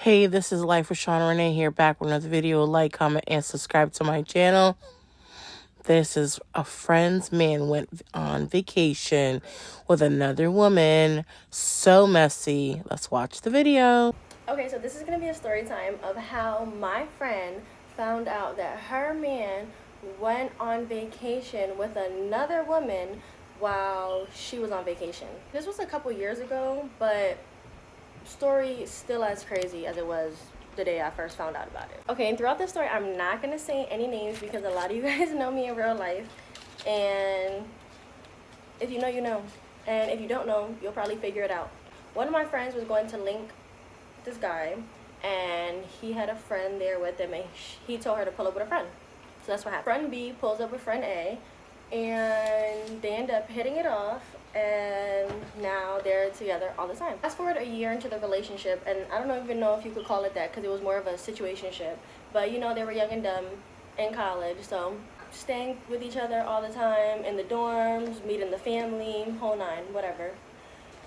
Hey, this is Life with Shauna Renee here, back with another video. Like, comment, and subscribe to my channel. This is a friend's man went on vacation with another woman. So messy. Let's watch the video. Okay, so this is going to be a story time of how my friend found out that her man went on vacation with another woman while she was on vacation. This was a couple years ago, but story still as crazy as it was the day I first found out about it. Okay, and throughout this story, I'm not going to say any names because a lot of you guys know me in real life. And if you know, you know. And if you don't know, you'll probably figure it out. One of my friends was going to link this guy, and he had a friend there with him, and he told her to pull up with a friend. So that's what happened. Friend B pulls up with friend A, and they end up hitting it off, and now they're together all the time. Fast forward a year into the relationship, and I don't even know if you could call it that because it was more of a situationship, but you know, they were young and dumb in college, so staying with each other all the time in the dorms, meeting the family, whole nine, whatever.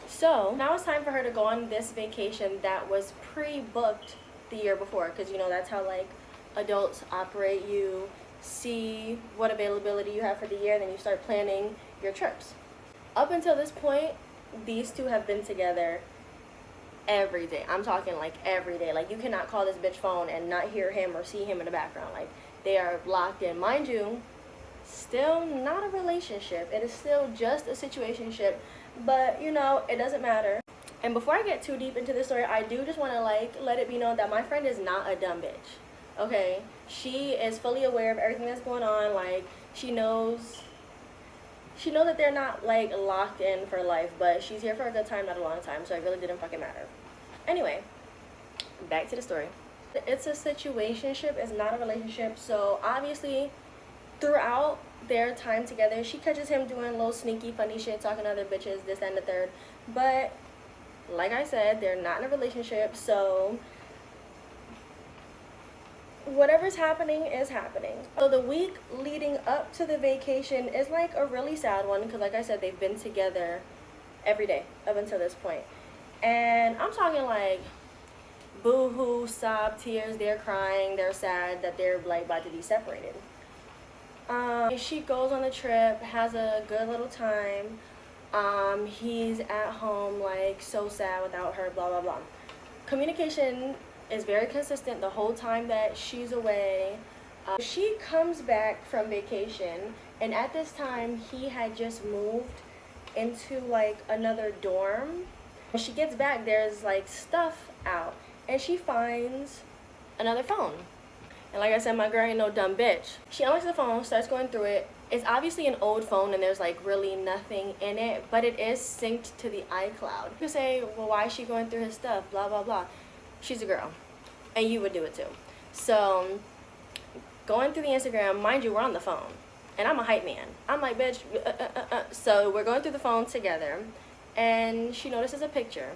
So now it's time for her to go on this vacation that was pre-booked the year before, because you know that's how like adults operate. You see what availability you have for the year, and then you start planning your trips. Up until this point, these two have been together every day. I'm talking like every day. Like you cannot call this bitch phone and not hear him or see him in the background. Like they are locked in. Mind you, still not a relationship. It is still just a situationship, but you know, it doesn't matter. And before I get too deep into this story, I do just want to like let it be known that my friend is not a dumb bitch. Okay, she is fully aware of everything that's going on. Like she knows that they're not like locked in for life, but she's here for a good time, not a long time, so it really didn't fucking matter. Anyway, back to the story. It's a situationship, it's not a relationship. So obviously throughout their time together, she catches him doing little sneaky funny shit, talking to other bitches, this, that, and the third. But like I said, they're not in a relationship, so whatever's happening is happening. So the week leading up to the vacation is like a really sad one because like I said, they've been together every day up until this point. And I'm talking like boo-hoo, sob, tears, they're crying, they're sad that they're like about to be separated. She goes on the trip, has a good little time. He's at home like so sad without her, blah blah blah. Communication is very consistent the whole time that she's away. She comes back from vacation, and at this time he had just moved into like another dorm. When she gets back, there's like stuff out, and she finds another phone. And like I said, my girl ain't no dumb bitch. She unlocks the phone, starts going through it. It's obviously an old phone and there's like really nothing in it, but it is synced to the iCloud. You could say, well, why is she going through his stuff, blah blah blah. She's a girl, and you would do it too. So going through the Instagram, mind you, we're on the phone, and I'm a hype man. I'm like, bitch, So we're going through the phone together, and she notices a picture.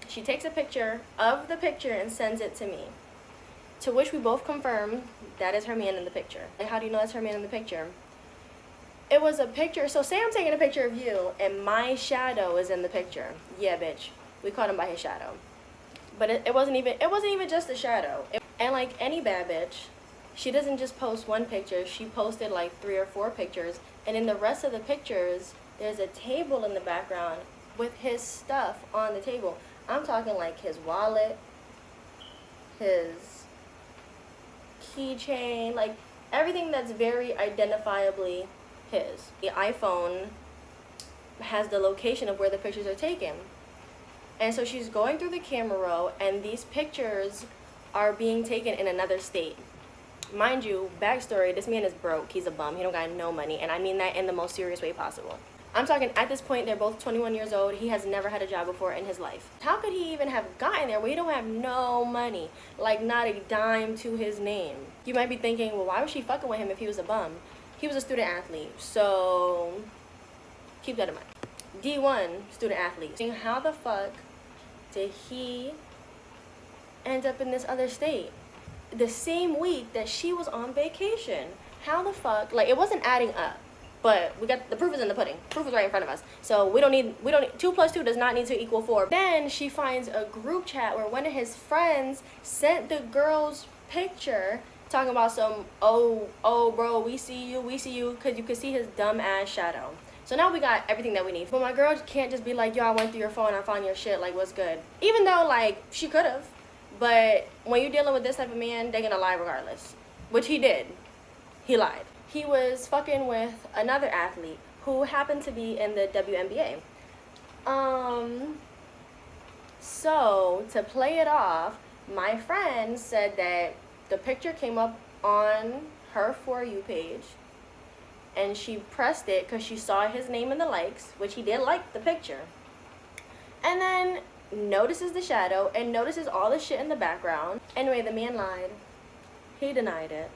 She takes a picture of the picture and sends it to me, to which we both confirm that is her man in the picture. Like, how do you know that's her man in the picture? It was a picture. So say I'm taking a picture of you and my shadow is in the picture. Yeah, bitch, we caught him by his shadow. But it wasn't even just a shadow. And like any bad bitch, she doesn't just post one picture. She posted like 3 or 4 pictures, and in the rest of the pictures, there's a table in the background with his stuff on the table. I'm talking like his wallet, his keychain, like everything that's very identifiably his. The iPhone has the location of where the pictures are taken. And so she's going through the camera roll, and these pictures are being taken in another state. Mind you, backstory, this man is broke. He's a bum. He don't got no money, and I mean that in the most serious way possible. I'm talking, at this point, they're both 21 years old. He has never had a job before in his life. How could he even have gotten there where he don't have no money? Like, not a dime to his name. You might be thinking, well, why was she fucking with him if he was a bum? He was a student athlete, so keep that in mind. D1 student athlete. How the fuck did he end up in this other state the same week that she was on vacation? How the fuck? Like, it wasn't adding up. But we got the proof is in the pudding. Proof is right in front of us. So we don't need 2 plus 2 does not need to equal 4. Then she finds a group chat where one of his friends sent the girl's picture talking about some oh bro, we see you, because you could see his dumb ass shadow. So now we got everything that we need. But my girl can't just be like, yo, I went through your phone, I found your shit, like, what's good? Even though, like, she could have. But when you're dealing with this type of man, they're gonna lie regardless. Which he did. He lied. He was fucking with another athlete who happened to be in the WNBA. So, to play it off, my friend said that the picture came up on her For You page, and she pressed it because she saw his name in the likes, which he did like the picture. And then notices the shadow and notices all the shit in the background. Anyway, the man lied. He denied it.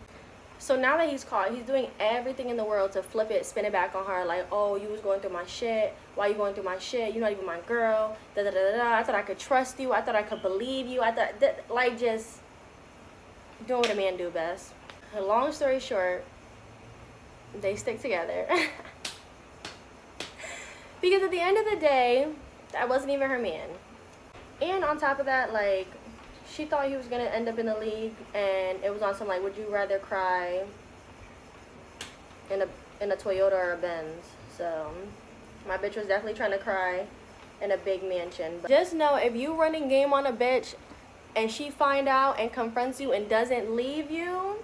So now that he's caught, he's doing everything in the world to flip it, spin it back on her, like, oh, you was going through my shit. Why you going through my shit? You're not even my girl. Da da da da. I thought I could trust you. I thought I could believe you. I thought, like, just doing what a man do best. Long story short, they stick together. Because at the end of the day, that wasn't even her man. And on top of that, like, she thought he was going to end up in the league, and it was on some, like, would you rather cry in a Toyota or a Benz? So, my bitch was definitely trying to cry in a big mansion. But just know, if you running game on a bitch, and she find out and confronts you and doesn't leave you,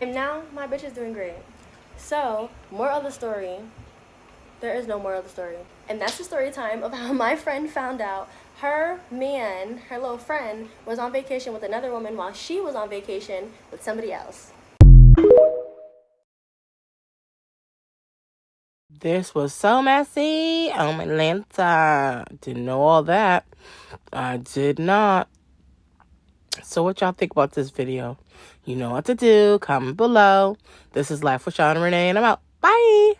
and now my bitch is doing great. So, moral of the story, there is no moral of the story. And that's the story time of how my friend found out her man, her little friend, was on vacation with another woman while she was on vacation with somebody else. This was so messy. Atlanta. Didn't know all that. I did not. So what y'all think about this video? You know what to do. Comment below. This is Life with Sean and Renee, and I'm out. Bye.